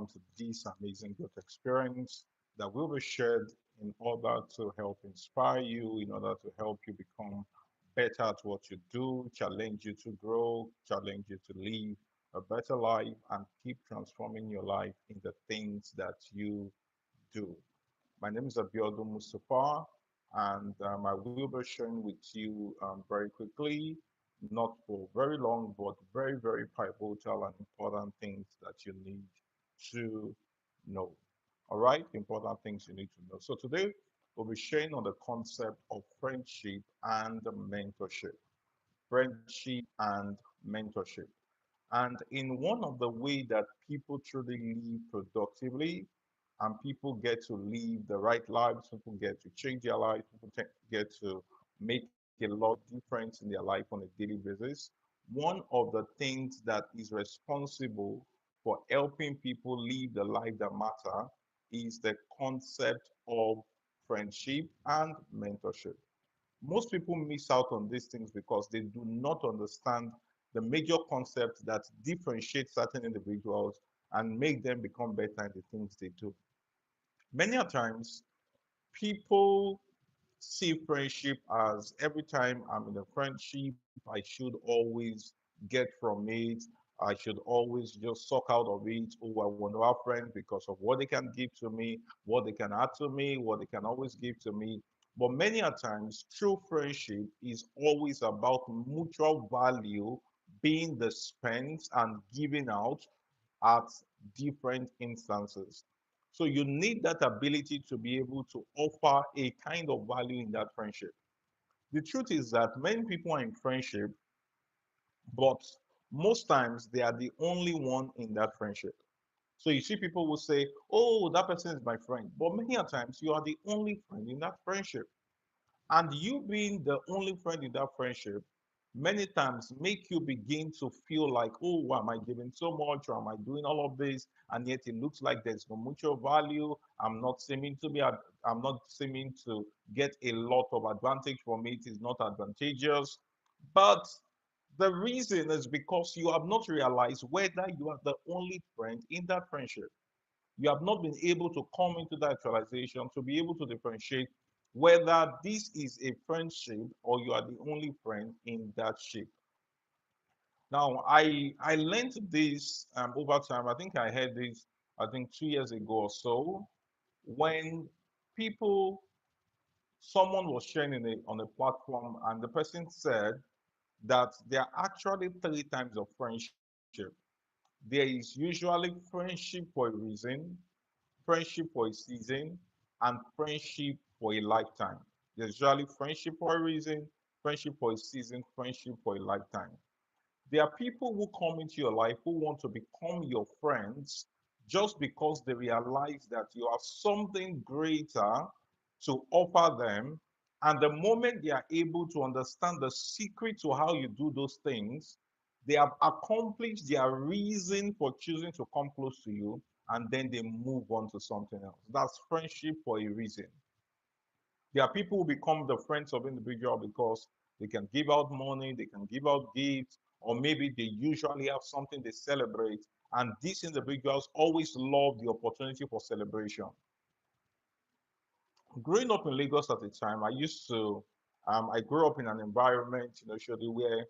welcome to this amazing growth experience that will be shared in order to help inspire you, in order to help you become better at what you do, challenge you to grow, challenge you to live a better life, and keep transforming your life in the things that you do. My name is Abiodun Mustafa, and I will be sharing with you very quickly, not for very long, but very, very pivotal and important things that you need to know. All right, important things you need to know. So today we'll be sharing on the concept of friendship and mentorship. Friendship and mentorship. And in one of the way that people truly live productively and people get to live the right lives, people get to change their life, people get to make a lot of difference in their life on a daily basis. One of the things that is responsible for helping people live the life that matter is the concept of friendship and mentorship. Most people miss out on these things because they do not understand the major concepts that differentiate certain individuals and make them become better in the things they do. Many a times, people see friendship as every time I'm in a friendship, I should always get from it. I should always just suck out of it. Oh, I want to have friends because of what they can give to me, what they can add to me, what they can always give to me. But many a times, true friendship is always about mutual value being dispensed and given out at different instances. So you need that ability to be able to offer a kind of value in that friendship. The truth is that many people are in friendship, but most times they are the only one in that friendship. So you see people will say, "Oh, that person is my friend," but many a times you are the only friend in that friendship. And you being the only friend in that friendship many times make you begin to feel like, oh, why am I giving so much? Or am I doing all of this? And yet it looks like there's no mutual value. I'm not seeming to get a lot of advantage from it. It's not advantageous. But the reason is because you have not realized whether you are the only friend in that friendship. You have not been able to come into that realization to be able to differentiate whether this is a friendship or you are the only friend in that ship. Now, I learned this over time. I think I heard this, I think 2 years ago or so, when people, someone was sharing on a platform, and the person said that there are actually three types of friendship. There is usually friendship for a reason, friendship for a season, and friendship for a lifetime. There's usually friendship for a reason, friendship for a season, friendship for a lifetime. There are people who come into your life who want to become your friends just because they realize that you have something greater to offer them. And the moment they are able to understand the secret to how you do those things, they have accomplished their reason for choosing to come close to you, and then they move on to something else. That's friendship for a reason. There are people who become the friends of individual because they can give out money, they can give out gifts, or maybe they usually have something they celebrate. And these individuals always love the opportunity for celebration. Growing up in Lagos at the time, I grew up in an environment, surely where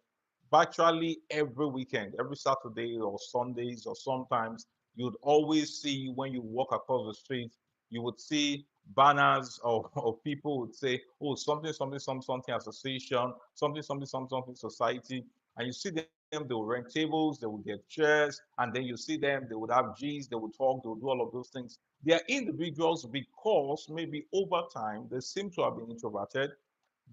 virtually every weekend, every Saturday or Sundays, or sometimes you'd always see when you walk across the street, you would see banners of people would say, oh, something, something, something, something association, something, something, something, something society. And you see them, they will rent tables, they will get chairs, and then you see them, they would have G's, they would talk, they would do all of those things. They are individuals because maybe over time they seem to have been introverted.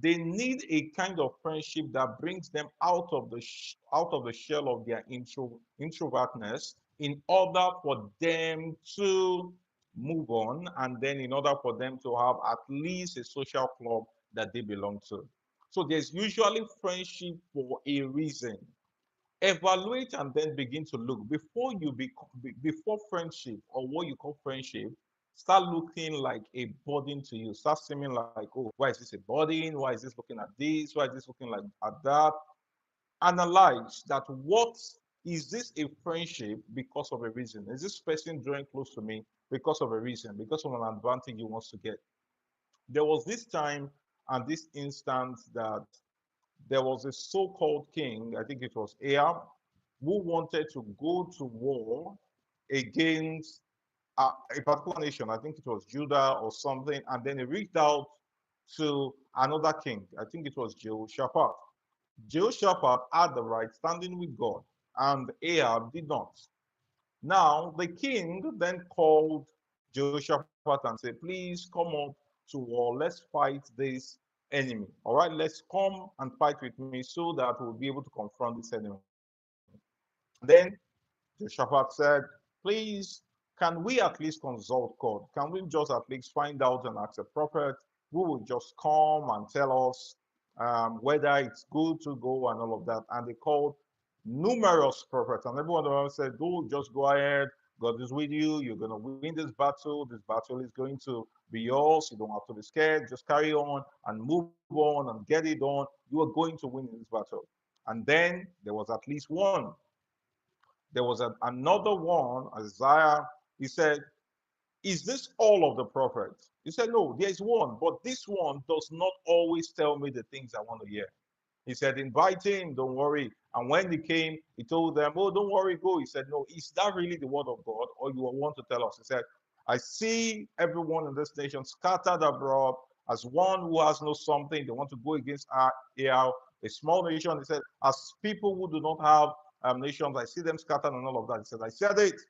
They need a kind of friendship that brings them out of the shell of their introvertness in order for them to move on, and then in order for them to have at least a social club that they belong to. So there's usually friendship for a reason. Evaluate and then begin to look before before friendship, or what you call friendship, start looking like a burden to you. Start seeming like, oh, why is this a burden? Why is this looking at this? Why is this looking like at that? Analyze that what Is this a friendship because of a reason? Is this person drawing close to me because of a reason, because of an advantage he wants to get? There was this time and this instance that there was a so-called king, I think it was Ahab, who wanted to go to war against a particular nation. I think it was Judah or something, and then he reached out to another king. I think it was Jehoshaphat. Jehoshaphat had the right standing with God, and Ahab did not. Now, the king then called Jehoshaphat and said, please come up to war. Let's fight this enemy. All right, let's come and fight with me so that we'll be able to confront this enemy. Then Jehoshaphat said, please, can we at least consult God? Can we just at least find out and ask a prophet who will just come and tell us whether it's good to go and all of that? And they called numerous prophets, and everyone of them said, go, just go ahead. God is with you. You're going to win this battle. This battle is going to be yours. You don't have to be scared. Just carry on and move on and get it done. You are going to win this battle. And then there was at least one. There was another one, Isaiah. He said, is this all of the prophets? He said, no, there is one, but this one does not always tell me the things I want to hear. He said, invite him, don't worry. And when he came, he told them, oh, don't worry, go. He said, no, is that really the word of God, or you want to tell us? He said, I see everyone in this nation scattered abroad as one who has no something. They want to go against Al, a small nation. He said, as people who do not have nations, I see them scattered and all of that. He said, I said it,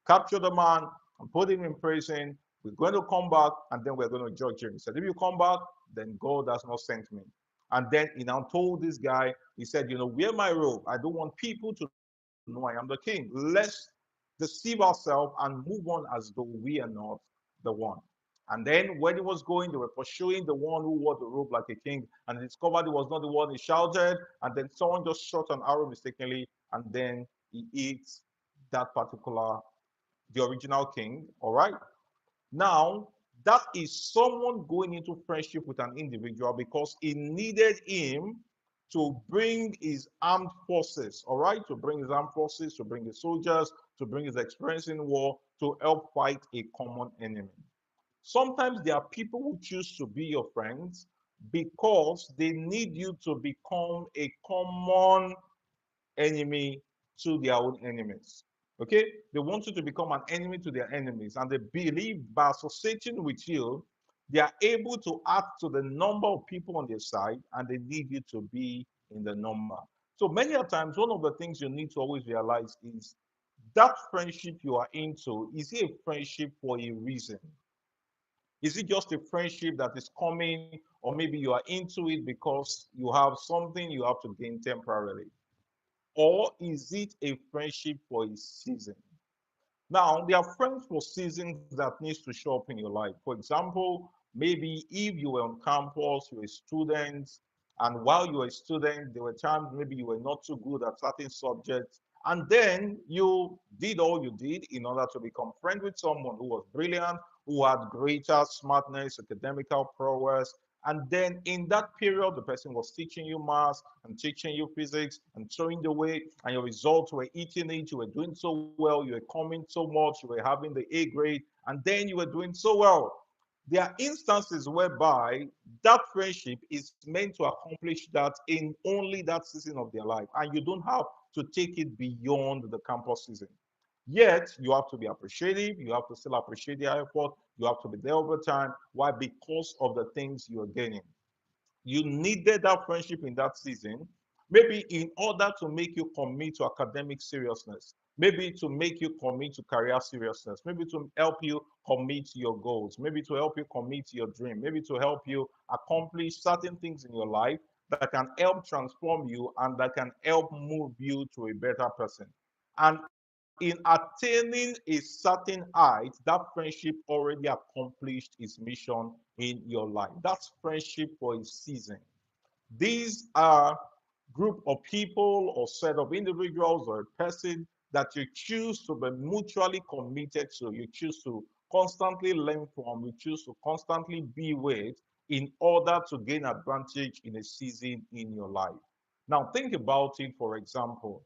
capture the man and put him in prison. We're going to come back and then we're going to judge him. He said, if you come back, then God has not sent me. And then he now told this guy, he said, wear my robe. I don't want people to know I am the king. Let's deceive ourselves and move on as though we are not the one. And then when he was going, they were pursuing the one who wore the robe like a king, and they discovered it was not the one. He shouted, and then someone just shot an arrow mistakenly, and then he eats that particular, the original king. All right. Now, that is someone going into friendship with an individual because he needed him to bring his armed forces, all right, to bring his armed forces, to bring his soldiers, to bring his experience in war, to help fight a common enemy. Sometimes there are people who choose to be your friends because they need you to become a common enemy to their own enemies. Okay? They want you to become an enemy to their enemies, and they believe by associating with you, they are able to add to the number of people on their side, and they need you to be in the number. So many a times, one of the things you need to always realize is that friendship you are into, is it a friendship for a reason? Is it just a friendship that is coming, or maybe you are into it because you have something you have to gain temporarily? Or is it a friendship for a season? Now, there are friends for seasons that needs to show up in your life. For example, maybe if you were on campus, you were a student, and while you were a student, there were times maybe you were not too good at certain subjects, and then you did all you did in order to become friends with someone who was brilliant, who had greater smartness, academical prowess, and then in that period, the person was teaching you math and teaching you physics and showing the way, and your results were eating it. You were doing so well. You were coming so much. You were having the A grade, and then you were doing so well. There are instances whereby that friendship is meant to accomplish that in only that season of their life, and you don't have to take it beyond the campus season. Yet, you have to be appreciative. You have to still appreciate their effort. You have to be there over time. Why? Because of the things you are gaining. You needed that friendship in that season, maybe in order to make you commit to academic seriousness, maybe to make you commit to career seriousness, maybe to help you commit to your goals, maybe to help you commit to your dream, maybe to help you accomplish certain things in your life that can help transform you and that can help move you to a better person. And in attaining a certain height, that friendship already accomplished its mission in your life. That's friendship for a season. These are group of people or set of individuals or a person that you choose to be mutually committed to, you choose to constantly learn from, you choose to constantly be with in order to gain advantage in a season in your life. Now, think about it, for example.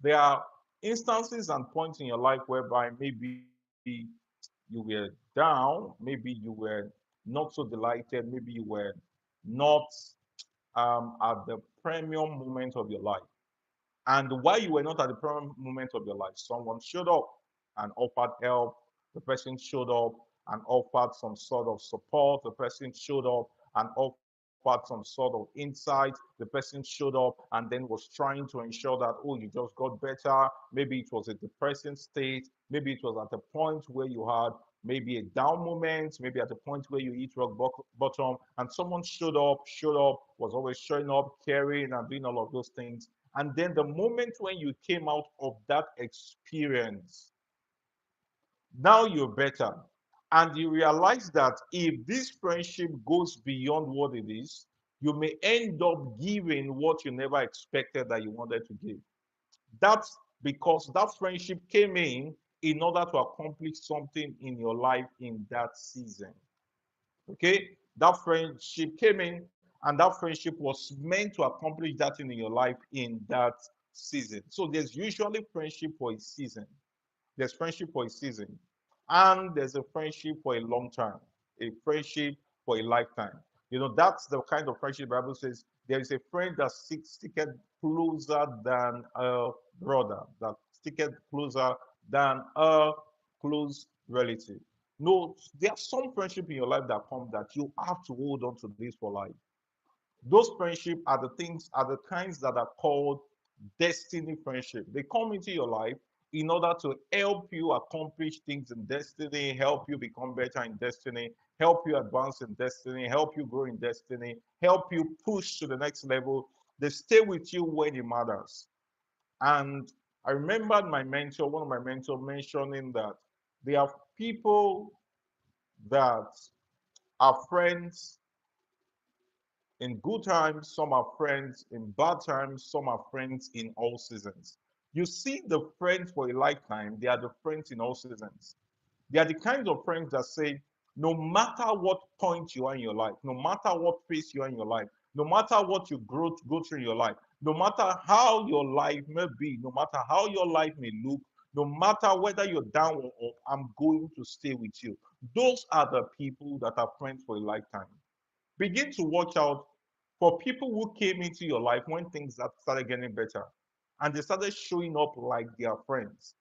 There are instances and points in your life whereby maybe you were down, maybe you were not so delighted, maybe you were not at the premium moment of your life. And while you were not at the premium moment of your life, someone showed up and offered help. The person showed up and offered some sort of support. The person showed up and offered some sort of insight. The person showed up and then was trying to ensure that, oh, you just got better. Maybe it was a depressing state. Maybe it was at a point where you had maybe a down moment, maybe at a point where you hit rock bottom, and someone showed up, was always showing up, caring, and doing all of those things. And then the moment when you came out of that experience, now you're better. And you realize that if this friendship goes beyond what it is, you may end up giving what you never expected that you wanted to give. That's because that friendship came in order to accomplish something in your life in that season. Okay? That friendship came in, and that friendship was meant to accomplish that thing in your life in that season. So there's usually friendship for a season. There's friendship for a season, and there's a friendship for a long time, a friendship for a lifetime. That's the kind of friendship the Bible says there is a friend that sticketh closer than a brother, that sticketh closer than a close relative. No, there are some friendship in your life that come that you have to hold on to this for life. Those friendship are the kinds that are called destiny friendship. They come into your life in order to help you accomplish things in destiny, help you become better in destiny, help you advance in destiny, help you grow in destiny, help you push to the next level. They stay with you when it matters. And I remembered one of my mentors mentioning that there are people that are friends in good times, some are friends. In bad times, some are friends in all seasons. You see the friends for a lifetime, they are the friends in all seasons. They are the kinds of friends that say, no matter what point you are in your life, no matter what phase you are in your life, no matter what you go through in your life, no matter how your life may be, no matter how your life may look, no matter whether you're down or up, I'm going to stay with you. Those are the people that are friends for a lifetime. Begin to watch out for people who came into your life when things started getting better and they started showing up like their friends.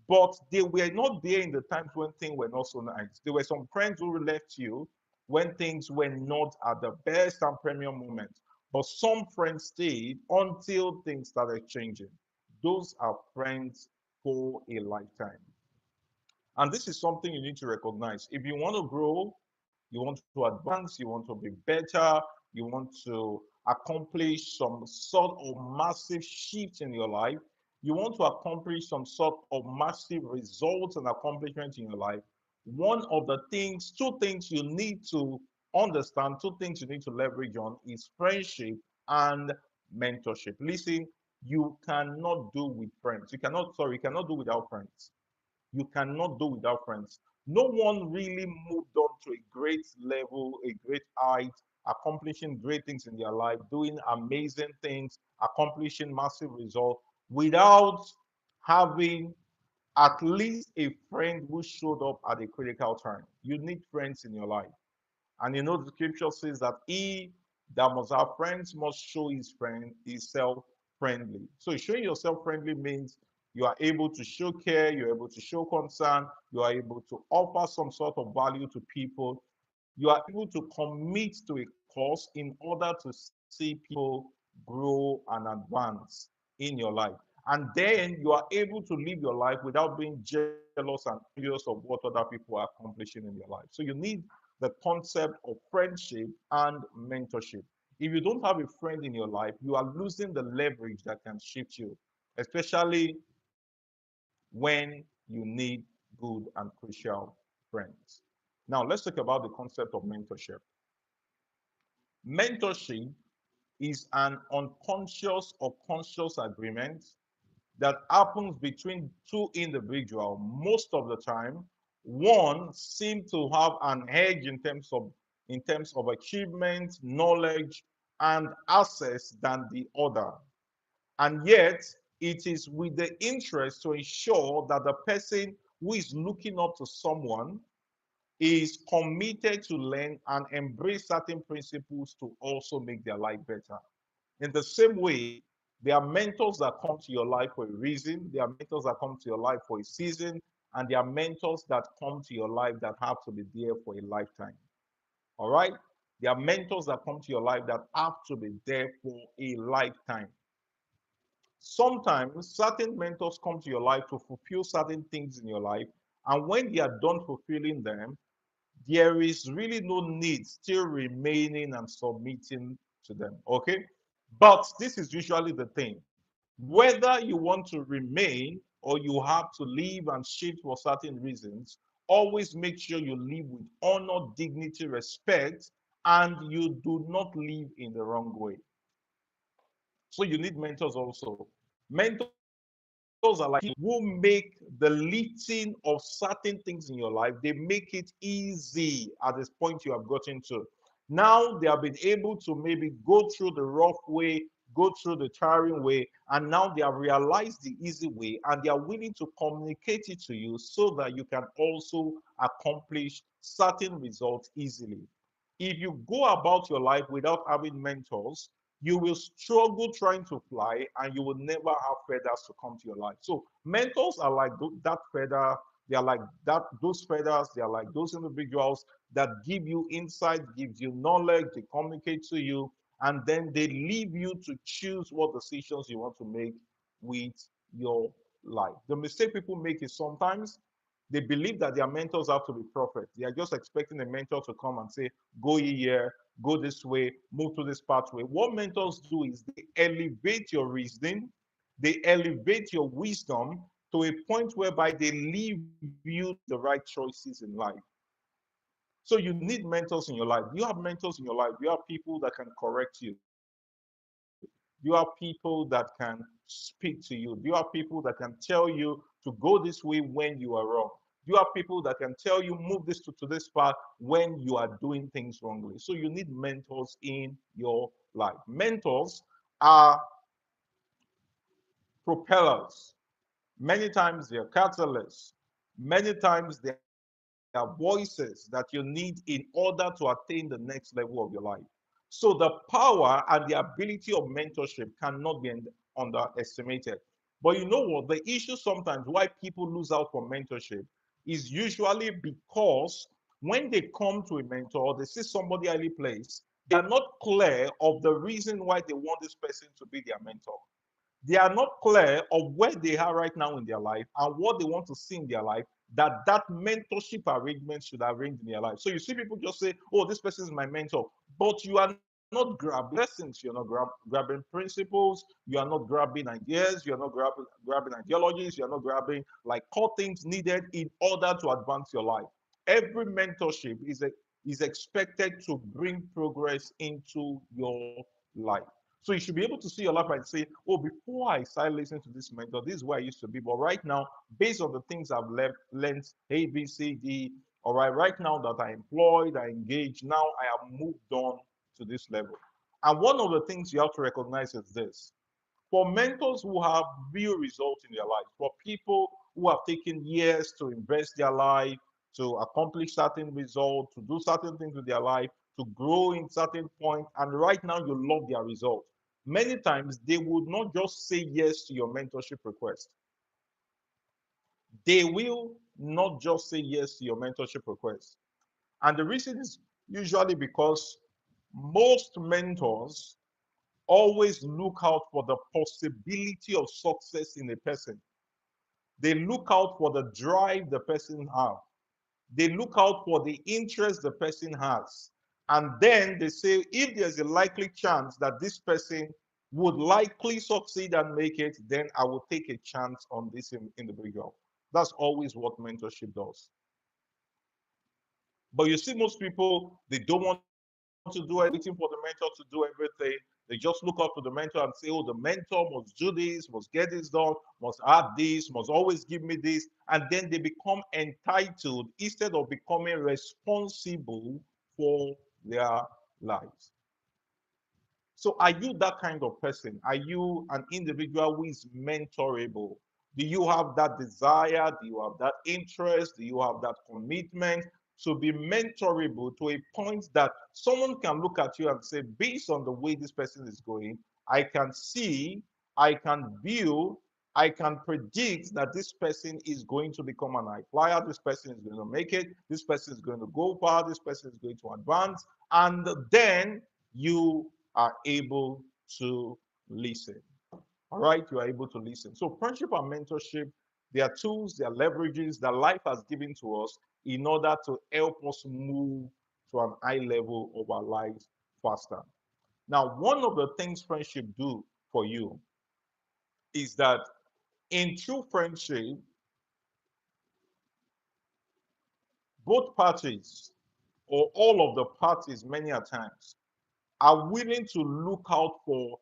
But they were not there in the times when things were not so nice. There were some friends who left you when things were not at the best and premium moment. But some friends stayed until things started changing. Those are friends for a lifetime. And this is something you need to recognize. If you want to grow, you want to advance, you want to be better, you want to accomplish some sort of massive shift in your life, you want to accomplish some sort of massive results and accomplishment in your life, one of the things, two things you need to understand, two things you need to leverage on is friendship and mentorship. Listen, you cannot do with friends. You cannot do without friends. You cannot do without friends. No one really moved on to a great level, a great height, accomplishing great things in their life, doing amazing things, accomplishing massive results without having at least a friend who showed up at a critical time. You need friends in your life. And the scripture says that he that must have friends must show himself friendly. So showing yourself friendly means you are able to show care, you're able to show concern, you are able to offer some sort of value to people, you are able to commit to a cause in order to see people grow and advance in your life. And then you are able to live your life without being jealous and envious of what other people are accomplishing in your life. So you need the concept of friendship and mentorship. If you don't have a friend in your life, you are losing the leverage that can shift you, especially when you need good and crucial friends. Now, let's talk about the concept of mentorship. Mentorship is an unconscious or conscious agreement that happens between two individuals most of the time. One seems to have an edge in terms of achievement, knowledge, and access than the other. And yet, It is with the interest to ensure that the person who is looking up to someone is committed to learn and embrace certain principles to also make their life better. In the same way, there are mentors that come to your life for a reason, there are mentors that come to your life for a season, and there are mentors that come to your life that have to be there for a lifetime. All right? There are mentors that come to your life that have to be there for a lifetime. Sometimes certain mentors come to your life to fulfill certain things in your life, and when they are done fulfilling them, there is really no need still remaining and submitting to them. Okay? But this is usually the thing. Whether you want to remain or you have to leave and shift for certain reasons, always make sure you live with honor, dignity, respect, and you do not live in the wrong way. So you need mentors also. Mentors are like who make the lifting of certain things in your life, they make it easy at this point you have gotten to. Now they have been able to maybe go through the rough way, go through the tiring way, and now they have realized the easy way and they are willing to communicate it to you so that you can also accomplish certain results easily. If you go about your life without having mentors, you will struggle trying to fly and you will never have feathers to come to your life. So mentors are like that feather, they are like that, those feathers, they are like those individuals that give you insight, gives you knowledge, they communicate to you, and then they leave you to choose what decisions you want to make with your life. The mistake people make is sometimes they believe that their mentors have to be perfect. They are just expecting a mentor to come and say, go here, go this way, move to this pathway. What mentors do is they elevate your reasoning, they elevate your wisdom to a point whereby they leave you to make the right choices in life. So you need mentors in your life. You have mentors in your life. You have people that can correct you. You have people that can speak to you. You have people that can tell you to go this way when you are wrong. You have people that can tell you move this to this path when you are doing things wrongly. So you need mentors in your life. Mentors are propellers. Many times they are catalysts. Many times they are voices that you need in order to attain the next level of your life. So the power and the ability of mentorship cannot be underestimated. But you know what? The issue sometimes why people lose out for mentorship is usually because when they come to a mentor, they see somebody highly placed, they are not clear of the reason why they want this person to be their mentor. They are not clear of where they are right now in their life and what they want to see in their life that mentorship arrangement should arrange in their life. So you see people just say, oh, this person is my mentor, but you are not grabbing lessons, you're not grabbing principles, you are not grabbing ideas, you're not grabbing ideologies, you're not grabbing like core things needed in order to advance your life. Every mentorship is expected to bring progress into your life. So you should be able to see your life and say, oh, before I started listening to this mentor, this is where I used to be. But right now, based on the things I've learned, A, B, C, D, all right now that I employed, I engaged, now I have moved on to this level. And one of the things you have to recognize is this. For mentors who have real results in their lives, for people who have taken years to invest their life, to accomplish certain results, to do certain things with their life, to grow in certain point, and right now you love their results. Many times they would not just say yes to your mentorship request. They will not just say yes to your mentorship request. And the reason is usually because most mentors always look out for the possibility of success in a person. They look out for the drive the person has. They look out for the interest the person has. And then they say, if there's a likely chance that this person would likely succeed and make it, then I will take a chance on this individual. That's always what mentorship does. But you see, most people, they don't want to do anything, waiting for the mentor to do everything. They just look up to the mentor and say, oh, the mentor must do this, must get this done, must add this, must always give me this. And then they become entitled instead of becoming responsible for their lives. So are you that kind of person? Are you an individual who is mentorable? Do you have that desire? Do you have that interest? Do you have that commitment to be mentorable to a point that someone can look at you and say, based on the way this person is going, I can see, I can view, I can predict that this person is going to become an high flyer, this person is going to make it, this person is going to go far, this person is going to advance, and then you are able to listen. All right, you are able to listen. So, friendship and mentorship, they are tools, they are leverages that life has given to us in order to help us move to an high level of our lives faster. Now, one of the things friendship do for you is that in true friendship, both parties or all of the parties, many a times, are willing to look out for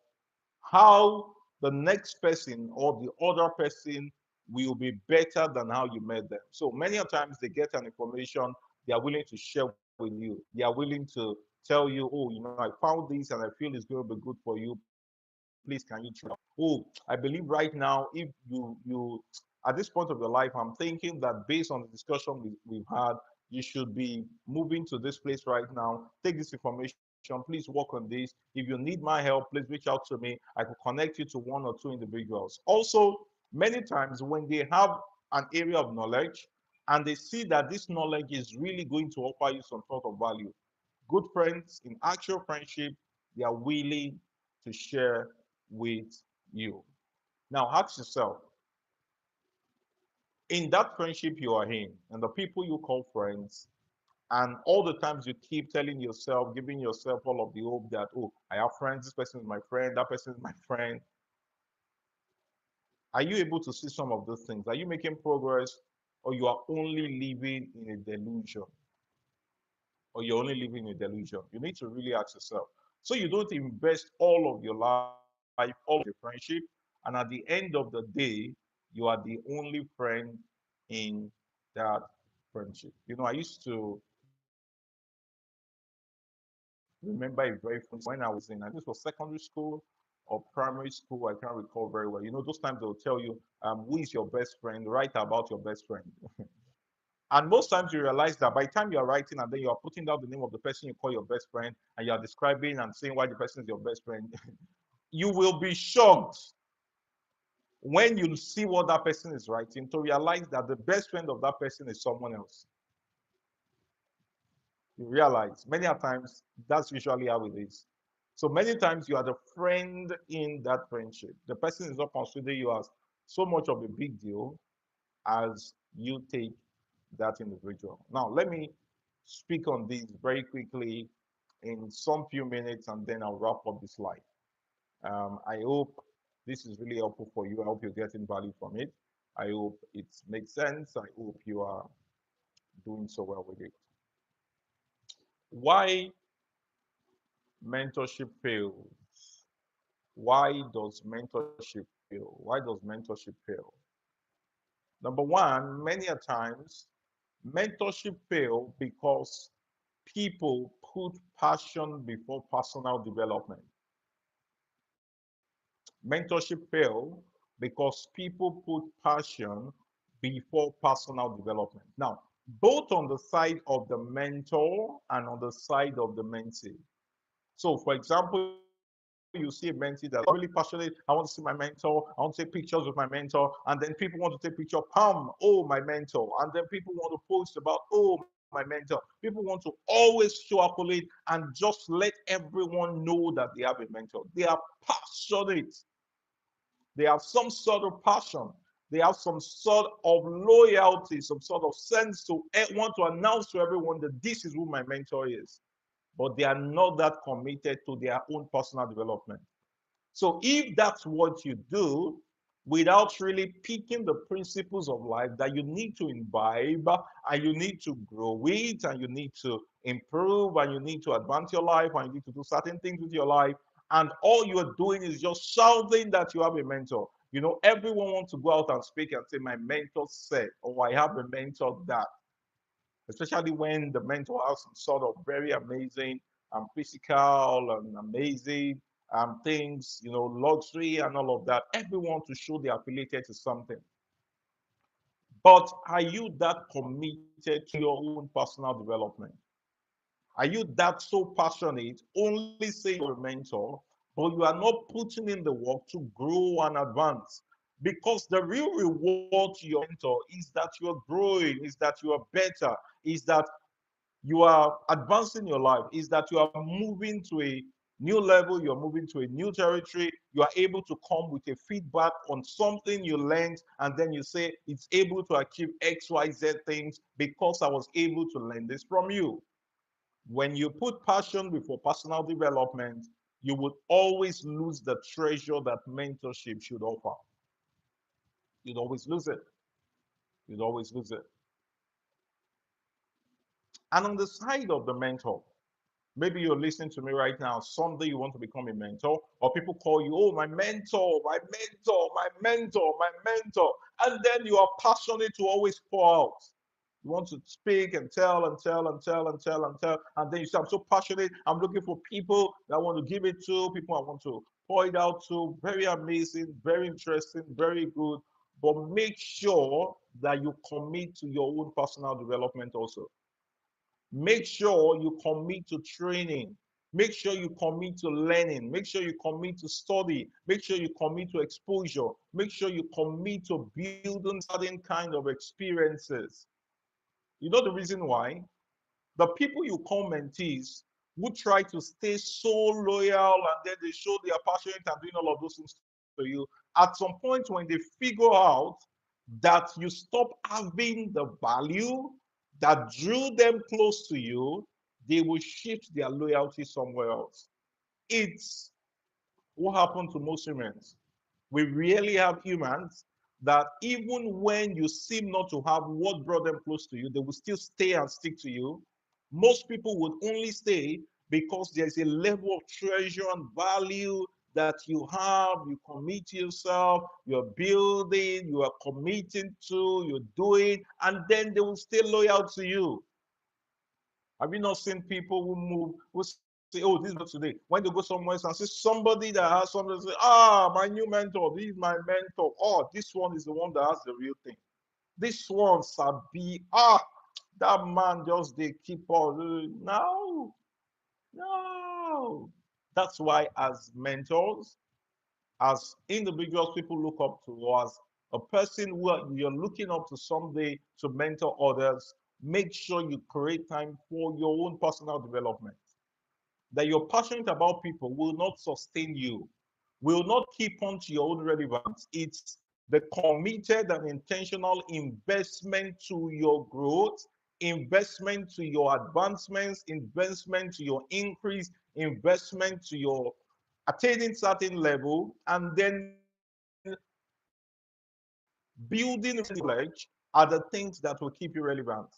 how the next person or the other person will be better than how you met them. So many a times they get an information, they are willing to share with you. They are willing to tell you, oh, I found this and I feel it's going to be good for you. Please, can you try? Oh, I believe right now, if you at this point of your life, I'm thinking that based on the discussion we've had, you should be moving to this place right now. Take this information, please work on this. If you need my help, please reach out to me. I could connect you to one or two individuals. Also, many times when they have an area of knowledge and they see that this knowledge is really going to offer you some sort of value, good friends in actual friendship, they are willing to share with you. Now, ask yourself, in that friendship you are in, and the people you call friends, and all the times you keep telling yourself, giving yourself all of the hope that, oh, I have friends, this person is my friend, that person is my friend. Are you able to see some of those things? Are you making progress, or you are only living in a delusion? Or you're only living in a delusion? You need to really ask yourself. So you don't invest all of your life, all of your friendship, and at the end of the day, you are the only friend in that friendship. I used to remember a very funny situation when I was in, I think this was secondary school or primary school. I can't recall very well. Those times they'll tell you, who is your best friend? Write about your best friend. And most times you realize that by the time you are writing and then you are putting down the name of the person you call your best friend and you are describing and saying why the person is your best friend, you will be shocked when you see what that person is writing to realize that the best friend of that person is someone else. You realize many a times that's usually how it is. So many times you are the friend in that friendship. The person is not considering you as so much of a big deal as you take that individual. Now, let me speak on this very quickly in some few minutes and then I'll wrap up this slide. I hope this is really helpful for you. I hope you're getting value from it. I hope it makes sense. I hope you are doing so well with it. Why mentorship fails? Why does mentorship fail? Why does mentorship fail? Number one, many a times mentorship fail because people put passion before personal development. Mentorship fail because people put passion before personal development. Now, both on the side of the mentor and on the side of the mentee. So, for example, you see a mentee that's really passionate. I want to see my mentor. I want to take pictures with my mentor. And then people want to take picture, Pam, oh, my mentor. And then people want to post about, oh, my mentor. People want to always show accolade and just let everyone know that they have a mentor. They are passionate. They have some sort of passion. They have some sort of loyalty, some sort of sense to want to announce to everyone that this is who my mentor is. But they are not that committed to their own personal development. So if that's what you do without really picking the principles of life that you need to imbibe and you need to grow with and you need to improve and you need to advance your life and you need to do certain things with your life, and all you're doing is just shouting that you have a mentor. Everyone wants to go out and speak and say, my mentor said, or I have a mentor that, especially when the mentor has some sort of very amazing and physical and amazing things, luxury and all of that. Everyone to show they're affiliated to something. But are you that committed to your own personal development? Are you that so passionate, only say you're a mentor, but you are not putting in the work to grow and advance? Because the real reward to your mentor is that you are growing, is that you are better, is that you are advancing your life, is that you are moving to a new level, you're moving to a new territory, you are able to come with a feedback on something you learned, and then you say, it's able to achieve XYZ things because I was able to learn this from you. When you put passion before personal development, you would always lose the treasure that mentorship should offer. You'd always lose it. You'd always lose it. And on the side of the mentor, maybe you're listening to me right now. Someday you want to become a mentor, or people call you, oh, my mentor, my mentor, my mentor, my mentor. And then you are passionate to always pour out. You want to speak and tell and tell and tell and tell and tell. And then you say, I'm so passionate. I'm looking for people that I want to give it to, people I want to pour it out to. Very amazing, very interesting, very good. But make sure that you commit to your own personal development also. Make sure you commit to training. Make sure you commit to learning. Make sure you commit to study. Make sure you commit to exposure. Make sure you commit to building certain kind of experiences. You know the reason why? The people you call mentees who try to stay so loyal and then they show they are passionate and doing all of those things to you. At some point, when they figure out that you stop having the value that drew them close to you, they will shift their loyalty somewhere else. It's what happened to most humans. We really have humans that even when you seem not to have what brought them close to you, they will still stay and stick to you. Most people would only stay because there's a level of treasure and value that you have, you commit yourself, you're building, you are committing to, you're doing, and then they will stay loyal to you. Have you not seen people who move, who say, oh, this is not today? When they go somewhere and see somebody that has something, say, ah, my new mentor, this is my mentor. Oh, this one is the one that has the real thing. This one, Sabi, that man just they keep on. No, no. That's why, as mentors, as individuals, people look up to, or as a person who you're looking up to someday to mentor others, make sure you create time for your own personal development. That you're passionate about people will not sustain you, will not keep on to your own relevance. It's the committed and intentional investment to your growth, investment to your advancements, investment to your increase, investment to your attaining certain level, and then building knowledge are the things that will keep you relevant.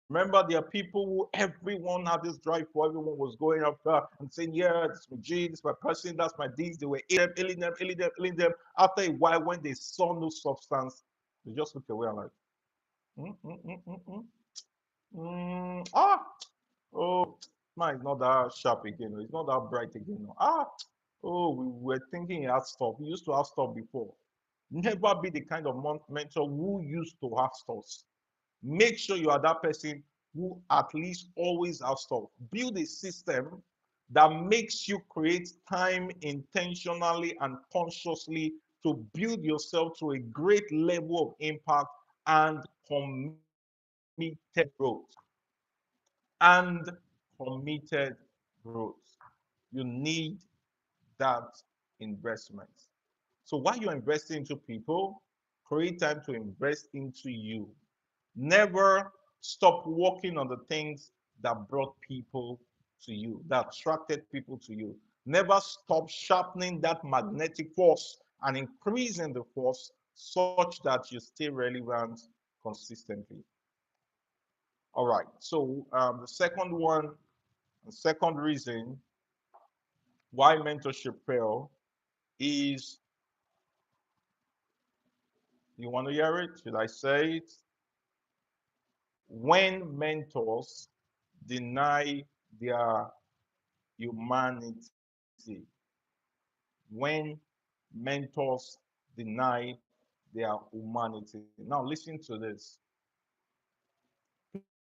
Remember, there are people who everyone had this drive for, everyone was going after and saying, yeah, this is my G, this is my person, that's my this. They were ailing them. After a while, when they saw no substance, they just looked away and like, mm, mm, mm, mm, mm. Oh, man, it's not that sharp again. It's not that bright again. Oh, we were thinking he had stuff. We used to have stuff before. Never be the kind of mentor who used to have stuff. Make sure you are that person who at least always has stuff. Build a system that makes you create time intentionally and consciously to build yourself to a great level of impact and committed growth. And committed growth. You need that investment. So while you're investing into people, create time to invest into you. Never stop working on the things that brought people to you, that attracted people to you. Never stop sharpening that magnetic force and increasing the force such that you stay relevant consistently. All right. So the second one, the second reason why mentorship fail is, you want to hear it? Should I say it? When mentors deny their humanity. humanity when mentors deny their humanity. Now, listen to this.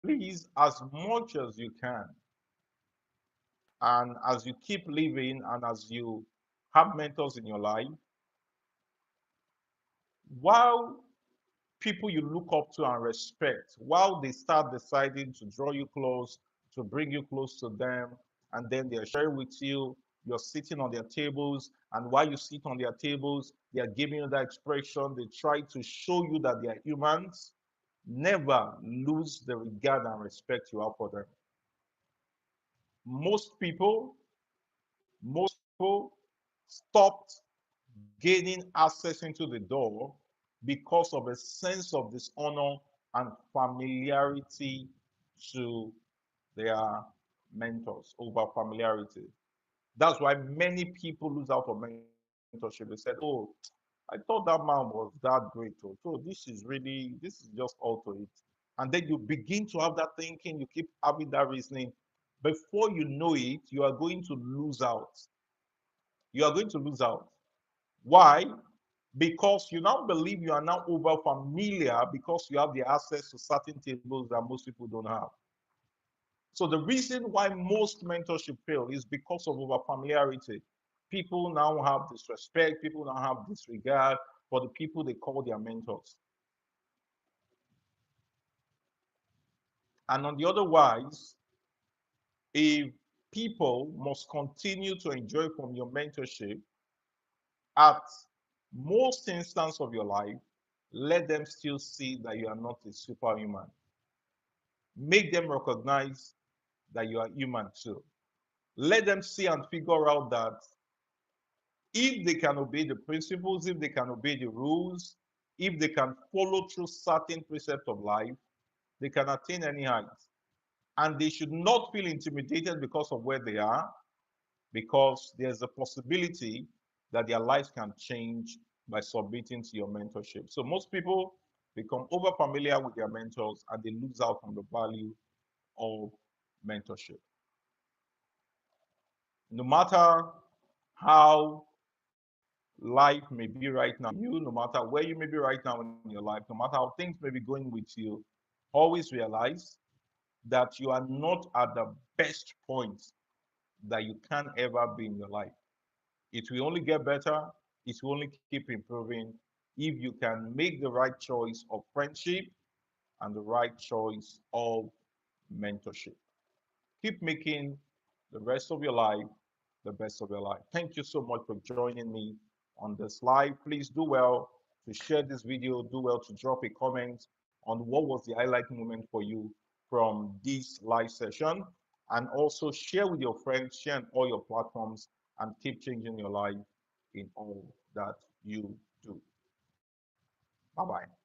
Please, as much as you can, and as you keep living and as you have mentors in your life, while people you look up to and respect, while they start deciding to draw you close, to bring you close to them, and then they're sharing with you, you're sitting on their tables, and while you sit on their tables, they are giving you that expression, they try to show you that they are humans. Never lose the regard and respect you have for them. Most people, most people stopped gaining access into the door because of a sense of dishonor and familiarity to their mentors, over familiarity. That's why many people lose out on mentorship. They said, "Oh, I thought that man was that great. So this is just all to it." And then you begin to have that thinking, you keep having that reasoning. Before you know it, you are going to lose out. You are going to lose out. Why? Because you now believe you are now over familiar because you have the access to certain tables that most people don't have. So the reason why most mentorship fail is because of over familiarity. People now have disrespect, people now have disregard for the people they call their mentors. And on the otherwise, if people must continue to enjoy from your mentorship at most instances of your life, let them still see that you are not a superhuman. Make them recognize that you are human too. Let them see and figure out that if they can obey the principles, if they can obey the rules, if they can follow through certain precepts of life, they can attain any height. And they should not feel intimidated because of where they are, because there's a possibility that their lives can change by submitting to your mentorship. So most people become over familiar with their mentors and they lose out on the value of mentorship. No matter how life may be right now for you, no matter where you may be right now in your life, no matter how things may be going with you, always realize that you are not at the best point that you can ever be in your life. It will only get better, it will only keep improving if you can make the right choice of friendship and the right choice of mentorship. Keep making the rest of your life the best of your life. Thank you so much for joining me on this live. Please do well to share this video, do well to drop a comment on what was the highlight moment for you from this live session. And also share with your friends, share on all your platforms, and keep changing your life in all that you do. Bye bye.